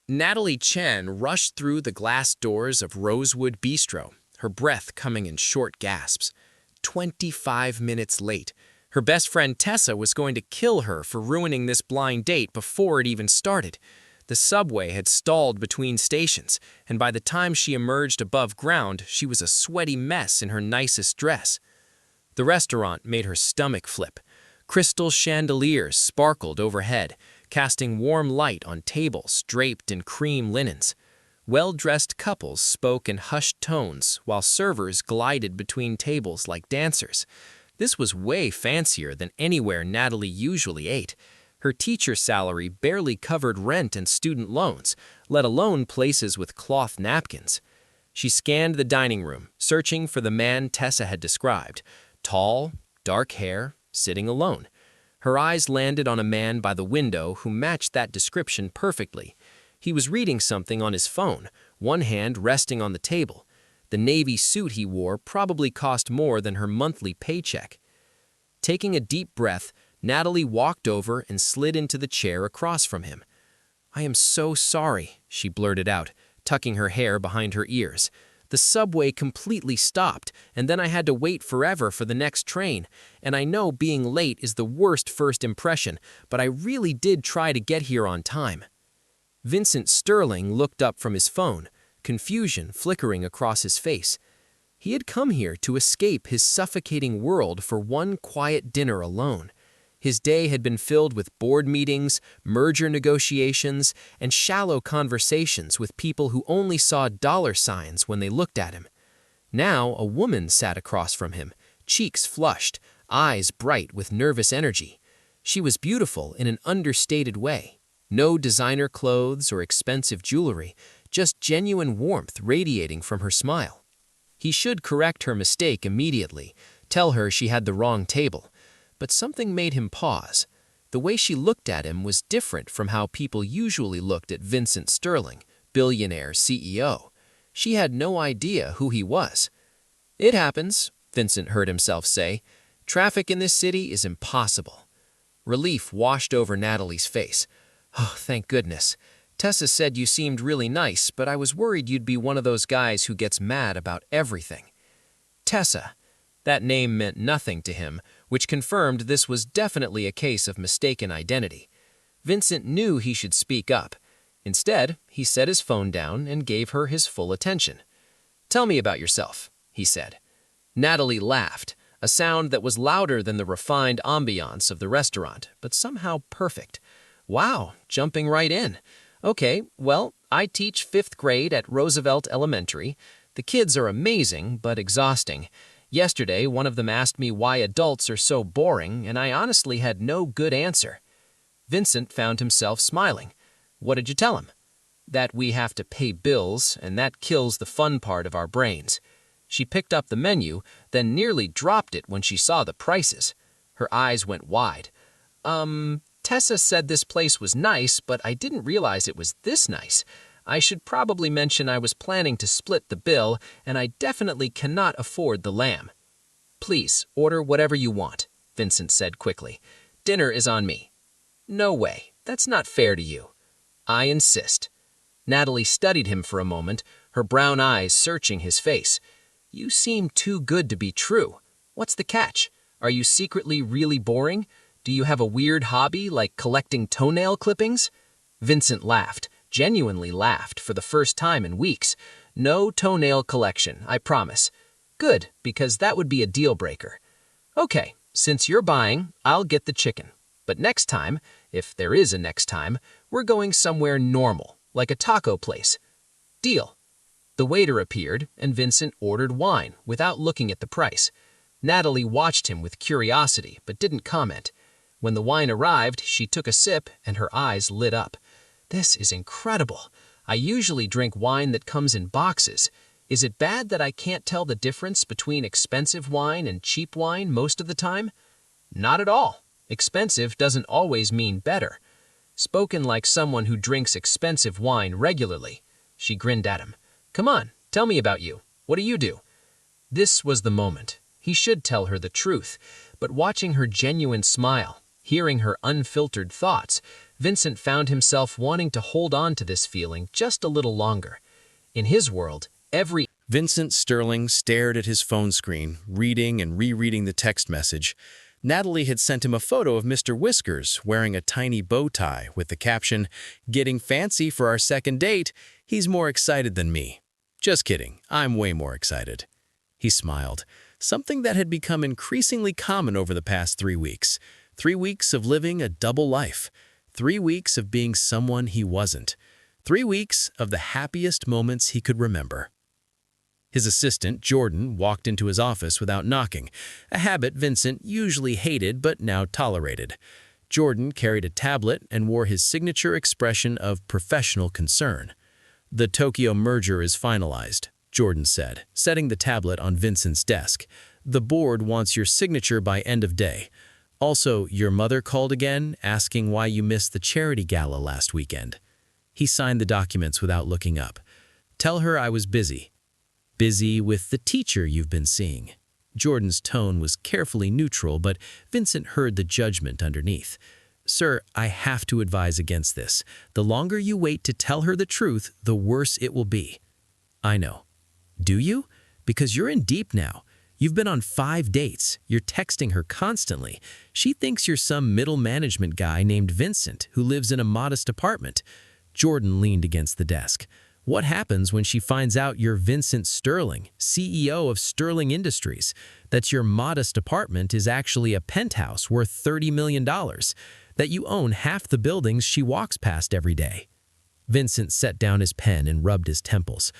Natalie Chen rushed through the glass doors of Rosewood Bistro, her breath coming in short gasps. 25 minutes late. Her best friend Tessa was going to kill her for ruining this blind date before it even started. The subway had stalled between stations, and by the time she emerged above ground, she was a sweaty mess in her nicest dress. The restaurant made her stomach flip. Crystal chandeliers sparkled overhead, casting warm light on tables draped in cream linens. Well-dressed couples spoke in hushed tones while servers glided between tables like dancers. This was way fancier than anywhere Natalie usually ate. Her teacher salary barely covered rent and student loans, let alone places with cloth napkins. She scanned the dining room, searching for the man Tessa had described. Tall, dark hair, sitting alone. Her eyes landed on a man by the window who matched that description perfectly. He was reading something on his phone, one hand resting on the table. The navy suit he wore probably cost more than her monthly paycheck. Taking a deep breath, Natalie walked over and slid into the chair across from him. "I am so sorry," she blurted out, tucking her hair behind her ears. "The subway completely stopped, and then I had to wait forever for the next train. And I know being late is the worst first impression, but I really did try to get here on time." Vincent Sterling looked up from his phone, confusion flickering across his face. He had come here to escape his suffocating world for one quiet dinner alone. His day had been filled with board meetings, merger negotiations, and shallow conversations with people who only saw dollar signs when they looked at him. Now a woman sat across from him, cheeks flushed, eyes bright with nervous energy. She was beautiful in an understated way. No designer clothes or expensive jewelry, just genuine warmth radiating from her smile. He should correct her mistake immediately, tell her she had the wrong table. But something made him pause. The way she looked at him was different from how people usually looked at Vincent Sterling, billionaire CEO. She had no idea who he was. "It happens," Vincent heard himself say. "Traffic in this city is impossible." Relief washed over Natalie's face. "Oh, thank goodness. Tessa said you seemed really nice, but I was worried you'd be one of those guys who gets mad about everything." Tessa. That name meant nothing to him, which confirmed this was definitely a case of mistaken identity. Vincent knew he should speak up. Instead, he set his phone down and gave her his full attention. "Tell me about yourself," he said. Natalie laughed, a sound that was louder than the refined ambiance of the restaurant, but somehow perfect. "Wow, jumping right in. Okay, well, I teach 5th grade at Roosevelt Elementary. The kids are amazing, but exhausting. Yesterday, one of them asked me why adults are so boring, and I honestly had no good answer." Vincent found himself smiling. "What did you tell him?" "That we have to pay bills, and that kills the fun part of our brains." She picked up the menu, then nearly dropped it when she saw the prices. Her eyes went wide. Tessa said this place was nice, but I didn't realize it was this nice. I should probably mention I was planning to split the bill, and I definitely cannot afford the lamb." "Please, order whatever you want," Vincent said quickly. "Dinner is on me." "No way. That's not fair to you." "I insist." Natalie studied him for a moment, her brown eyes searching his face. "You seem too good to be true. What's the catch? Are you secretly really boring? Do you have a weird hobby like collecting toenail clippings?" Vincent laughed. Genuinely laughed for the first time in weeks. "No toenail collection, I promise." "Good, because that would be a deal breaker." "Okay, since you're buying, I'll get the chicken. But next time, if there is a next time, we're going somewhere normal, like a taco place." "Deal." The waiter appeared, and Vincent ordered wine without looking at the price. Natalie watched him with curiosity, but didn't comment. When the wine arrived, she took a sip, and her eyes lit up. "This is incredible. I usually drink wine that comes in boxes. Is it bad that I can't tell the difference between expensive wine and cheap wine most of the time?" "Not at all. Expensive doesn't always mean better." Spoken like someone who drinks expensive wine regularly. She grinned at him. "Come on, tell me about you. What do you do?" This was the moment. He should tell her the truth, but watching her genuine smile, hearing her unfiltered thoughts, Vincent found himself wanting to hold on to this feeling just a little longer. In his world, every Vincent Sterling stared at his phone screen, reading and rereading the text message. Natalie had sent him a photo of Mr. Whiskers wearing a tiny bow tie with the caption, "Getting fancy for our second date. He's more excited than me." Just kidding, I'm way more excited. He smiled, something that had become increasingly common over the past 3 weeks. 3 weeks of living a double life. 3 weeks of being someone he wasn't. 3 weeks of the happiest moments he could remember. His assistant, Jordan, walked into his office without knocking, a habit Vincent usually hated but now tolerated. Jordan carried a tablet and wore his signature expression of professional concern. "The Tokyo merger is finalized," Jordan said, setting the tablet on Vincent's desk. "The board wants your signature by end of day. Also, your mother called again, asking why you missed the charity gala last weekend." He signed the documents without looking up. "Tell her I was busy." "Busy with the teacher you've been seeing." Jordan's tone was carefully neutral, but Vincent heard the judgment underneath. "Sir, I have to advise against this. The longer you wait to tell her the truth, the worse it will be." "I know." "Do you? Because you're in deep now. You've been on 5 dates. You're texting her constantly. She thinks you're some middle management guy named Vincent who lives in a modest apartment." Jordan leaned against the desk. "What happens when she finds out you're Vincent Sterling, CEO of Sterling Industries, that your modest apartment is actually a penthouse worth $30 million, that you own half the buildings she walks past every day?" Vincent set down his pen and rubbed his temples.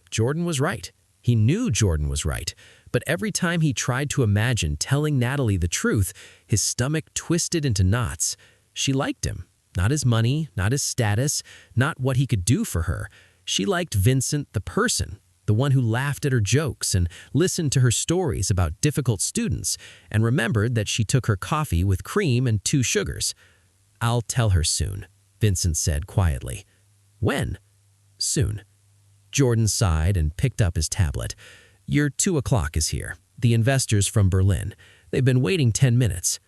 Jordan was right. He knew Jordan was right, but every time he tried to imagine telling Natalie the truth, his stomach twisted into knots. She liked him. Not his money, not his status, not what he could do for her. She liked Vincent the person, the one who laughed at her jokes and listened to her stories about difficult students and remembered that she took her coffee with cream and 2 sugars. "I'll tell her soon," Vincent said quietly. "When?" "Soon." Jordan sighed and picked up his tablet. "Your 2 o'clock is here. The investors from Berlin. They've been waiting 10 minutes.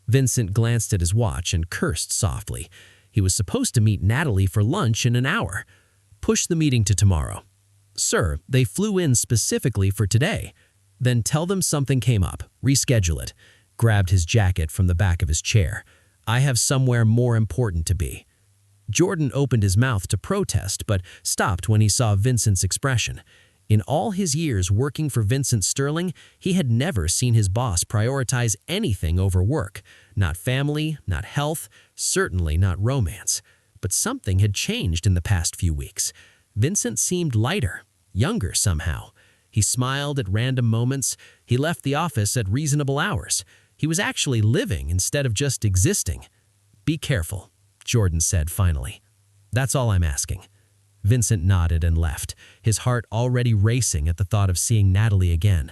Vincent glanced at his watch and cursed softly. He was supposed to meet Natalie for lunch in an hour. "Push the meeting to tomorrow." "Sir, they flew in specifically for today." "Then tell them something came up. Reschedule it." Grabbed his jacket from the back of his chair. "I have somewhere more important to be." Jordan opened his mouth to protest, but stopped when he saw Vincent's expression. In all his years working for Vincent Sterling, he had never seen his boss prioritize anything over work. Not family, not health, certainly not romance. But something had changed in the past few weeks. Vincent seemed lighter, younger somehow. He smiled at random moments. He left the office at reasonable hours. He was actually living instead of just existing. "Be careful," Jordan said finally. "That's all I'm asking." Vincent nodded and left, his heart already racing at the thought of seeing Natalie again.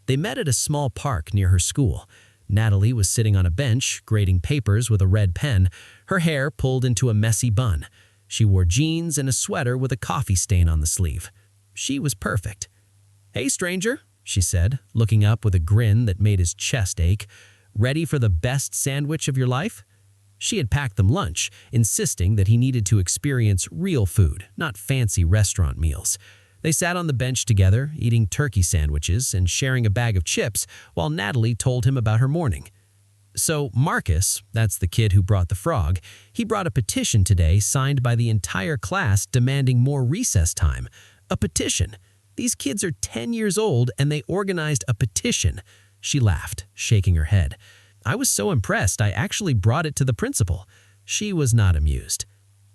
They met at a small park near her school. Natalie was sitting on a bench, grading papers with a red pen, her hair pulled into a messy bun. She wore jeans and a sweater with a coffee stain on the sleeve. She was perfect. "Hey, stranger," she said, looking up with a grin that made his chest ache. "Ready for the best sandwich of your life?" She had packed them lunch, insisting that he needed to experience real food, not fancy restaurant meals. They sat on the bench together, eating turkey sandwiches and sharing a bag of chips while Natalie told him about her morning. "So Marcus, that's the kid who brought the frog, he brought a petition today signed by the entire class demanding more recess time. A petition. These kids are 10 years old and they organized a petition." She laughed, shaking her head. "I was so impressed I actually brought it to the principal." She was not amused.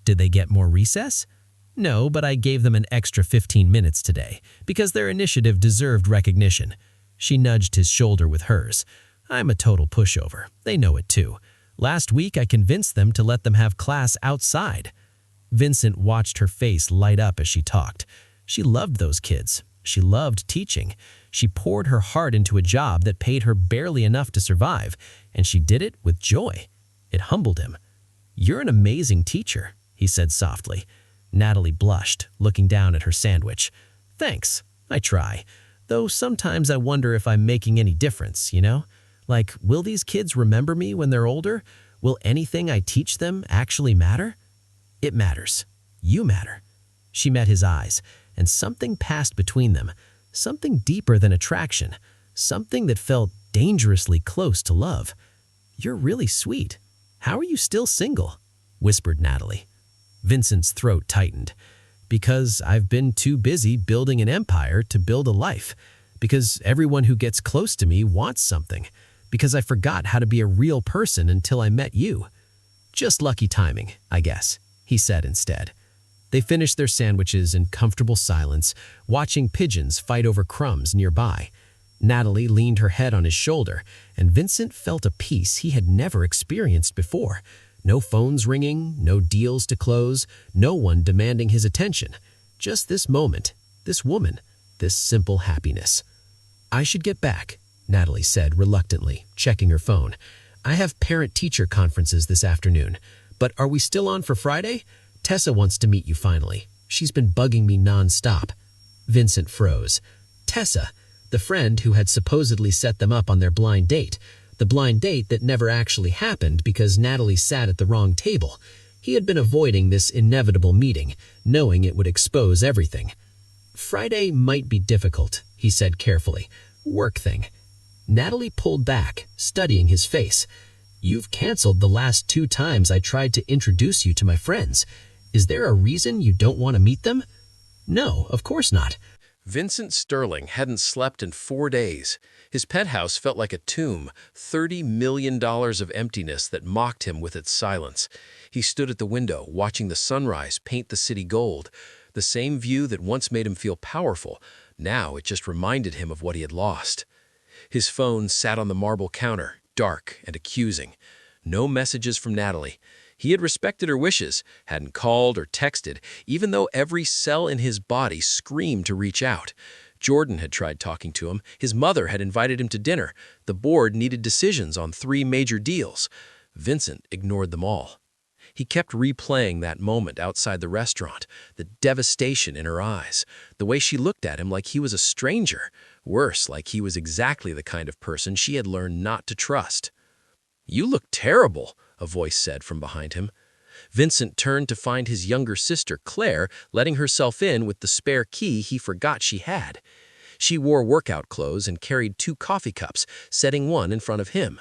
"Did they get more recess?" "No, but I gave them an extra 15 minutes today, because their initiative deserved recognition." She nudged his shoulder with hers. "I'm a total pushover. They know it too. Last week I convinced them to let them have class outside." Vincent watched her face light up as she talked. She loved those kids. She loved teaching. She poured her heart into a job that paid her barely enough to survive, and she did it with joy. It humbled him. "You're an amazing teacher," he said softly. Natalie blushed, looking down at her sandwich. "Thanks. I try. Though sometimes I wonder if I'm making any difference, you know? Like, will these kids remember me when they're older? Will anything I teach them actually matter? It matters. You matter. She met his eyes, and something passed between them, something deeper than attraction, something that felt dangerously close to love. You're really sweet. How are you still single? Whispered Natalie. Vincent's throat tightened. Because I've been too busy building an empire to build a life. Because everyone who gets close to me wants something. Because I forgot how to be a real person until I met you. Just lucky timing, I guess, he said instead. They finished their sandwiches in comfortable silence, watching pigeons fight over crumbs nearby. Natalie leaned her head on his shoulder, and Vincent felt a peace he had never experienced before. No phones ringing, no deals to close, no one demanding his attention. Just this moment, this woman, this simple happiness. I should get back, Natalie said reluctantly, checking her phone. I have parent-teacher conferences this afternoon. But are we still on for Friday? Tessa wants to meet you finally. She's been bugging me non-stop. Vincent froze. Tessa, the friend who had supposedly set them up on their blind date. The blind date that never actually happened because Natalie sat at the wrong table. He had been avoiding this inevitable meeting, knowing it would expose everything. Friday might be difficult, he said carefully. Work thing. Natalie pulled back, studying his face. You've canceled the last 2 times I tried to introduce you to my friends. Is there a reason you don't want to meet them? No, of course not. Vincent Sterling hadn't slept in 4 days. His penthouse felt like a tomb, $30 million of emptiness that mocked him with its silence. He stood at the window, watching the sunrise paint the city gold. The same view that once made him feel powerful, now it just reminded him of what he had lost. His phone sat on the marble counter, dark and accusing. No messages from Natalie. He had respected her wishes, hadn't called or texted, even though every cell in his body screamed to reach out. Jordan had tried talking to him. His mother had invited him to dinner. The board needed decisions on 3 major deals. Vincent ignored them all. He kept replaying that moment outside the restaurant, the devastation in her eyes, the way she looked at him like he was a stranger, worse, like he was exactly the kind of person she had learned not to trust. "You look terrible," a voice said from behind him. Vincent turned to find his younger sister, Claire, letting herself in with the spare key he forgot she had. She wore workout clothes and carried 2 coffee cups, setting one in front of him.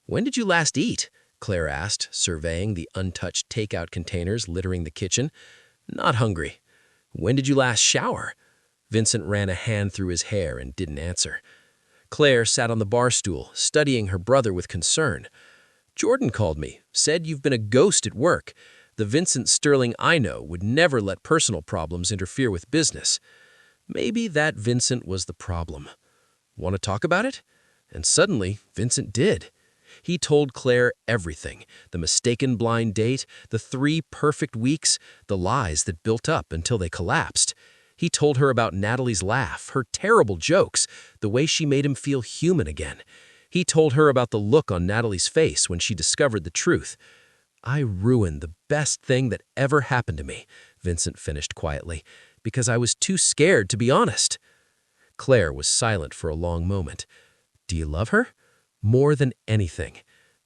"When did you last eat?" Claire asked, surveying the untouched takeout containers littering the kitchen. "Not hungry." "When did you last shower?" Vincent ran a hand through his hair and didn't answer. Claire sat on the bar stool, studying her brother with concern. "Jordan called me, said you've been a ghost at work. The Vincent Sterling I know would never let personal problems interfere with business." Maybe that Vincent was the problem. "Want to talk about it?" And suddenly, Vincent did. He told Claire everything, the mistaken blind date, the 3 perfect weeks, the lies that built up until they collapsed. He told her about Natalie's laugh, her terrible jokes, the way she made him feel human again. He told her about the look on Natalie's face when she discovered the truth. "I ruined the best thing that ever happened to me," Vincent finished quietly, "because I was too scared to be honest." Claire was silent for a long moment. "Do you love her?" "More than anything."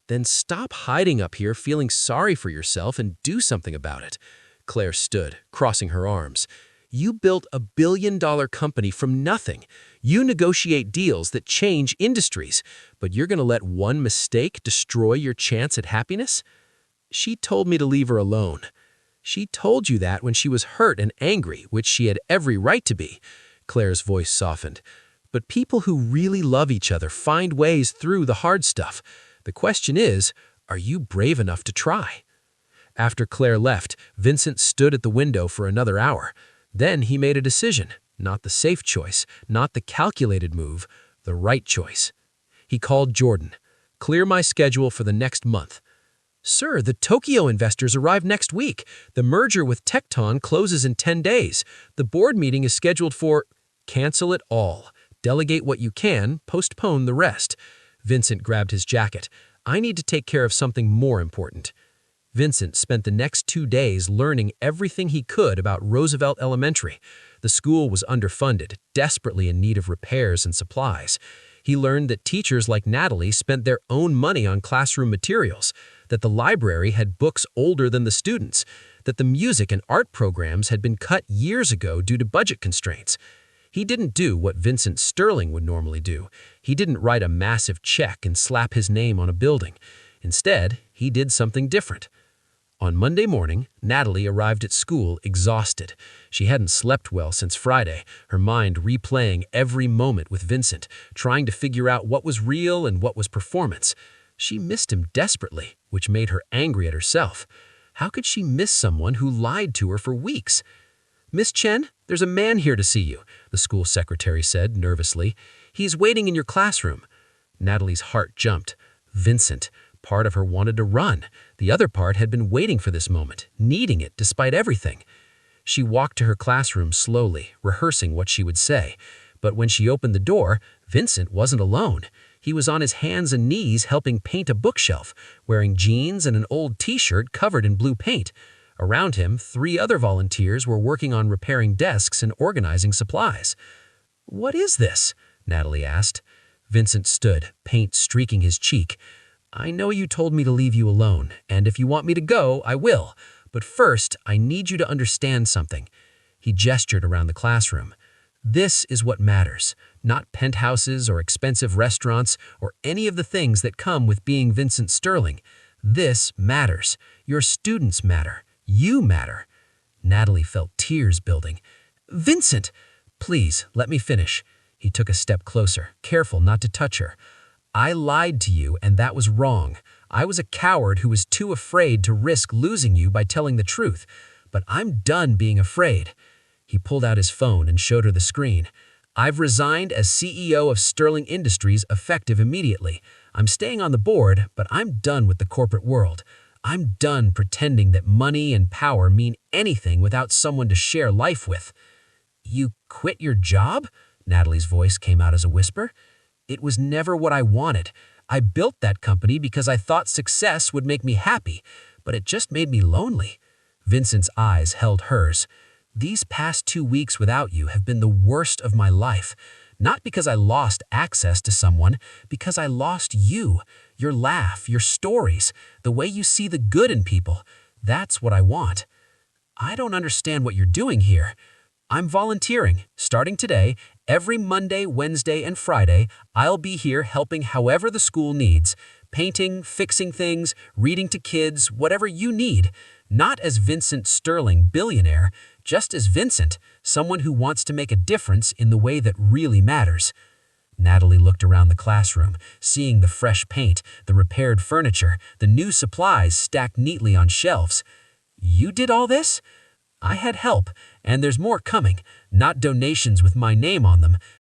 "Then stop hiding up here feeling sorry for yourself and do something about it." Claire stood, crossing her arms. "You built a billion-dollar company from nothing. You negotiate deals that change industries, but you're going to let one mistake destroy your chance at happiness?" "She told me to leave her alone." "She told you that when she was hurt and angry, which she had every right to be." Claire's voice softened. "But people who really love each other find ways through the hard stuff. The question is, are you brave enough to try?" After Claire left, Vincent stood at the window for another hour. Then he made a decision, not the safe choice, not the calculated move, the right choice. He called Jordan. "Clear my schedule for the next month." "Sir, the Tokyo investors arrive next week. The merger with Tecton closes in 10 days. The board meeting is scheduled for—" "Cancel it all. Delegate what you can, postpone the rest." Vincent grabbed his jacket. "I need to take care of something more important." Vincent spent the next 2 days learning everything he could about Roosevelt Elementary. The school was underfunded, desperately in need of repairs and supplies. He learned that teachers like Natalie spent their own money on classroom materials, that the library had books older than the students, that the music and art programs had been cut years ago due to budget constraints. He didn't do what Vincent Sterling would normally do. He didn't write a massive check and slap his name on a building. Instead, he did something different. On Monday morning, Natalie arrived at school exhausted. She hadn't slept well since Friday, her mind replaying every moment with Vincent, trying to figure out what was real and what was performance. She missed him desperately, which made her angry at herself. How could she miss someone who lied to her for weeks? "Miss Chen, there's a man here to see you," the school secretary said nervously. "He's waiting in your classroom." Natalie's heart jumped. Vincent. Part of her wanted to run. The other part had been waiting for this moment, needing it despite everything. She walked to her classroom slowly, rehearsing what she would say. But when she opened the door, Vincent wasn't alone. He was on his hands and knees helping paint a bookshelf, wearing jeans and an old t-shirt covered in blue paint. Around him, 3 other volunteers were working on repairing desks and organizing supplies. "What is this?" Natalie asked. Vincent stood, paint streaking his cheek. "I know you told me to leave you alone, and if you want me to go, I will. But first, I need you to understand something." He gestured around the classroom. "This is what matters, not penthouses or expensive restaurants or any of the things that come with being Vincent Sterling. This matters. Your students matter. You matter." Natalie felt tears building. "Vincent!" "Please, let me finish." He took a step closer, careful not to touch her. "I lied to you, and that was wrong. I was a coward who was too afraid to risk losing you by telling the truth. But I'm done being afraid." He pulled out his phone and showed her the screen. "I've resigned as CEO of Sterling Industries effective immediately. I'm staying on the board, but I'm done with the corporate world. I'm done pretending that money and power mean anything without someone to share life with." "You quit your job?" Natalie's voice came out as a whisper. "It was never what I wanted. I built that company because I thought success would make me happy, but it just made me lonely." Vincent's eyes held hers. "These past 2 weeks without you have been the worst of my life. Not because I lost access to someone, because I lost you, your laugh, your stories, the way you see the good in people. That's what I want." "I don't understand what you're doing here." "I'm volunteering. Starting today, every Monday, Wednesday, and Friday, I'll be here helping however the school needs. Painting, fixing things, reading to kids, whatever you need. Not as Vincent Sterling, billionaire, just as Vincent, someone who wants to make a difference in the way that really matters." Natalie looked around the classroom, seeing the fresh paint, the repaired furniture, the new supplies stacked neatly on shelves. "You did all this?" "I had help, and there's more coming. Not donations with my name on them,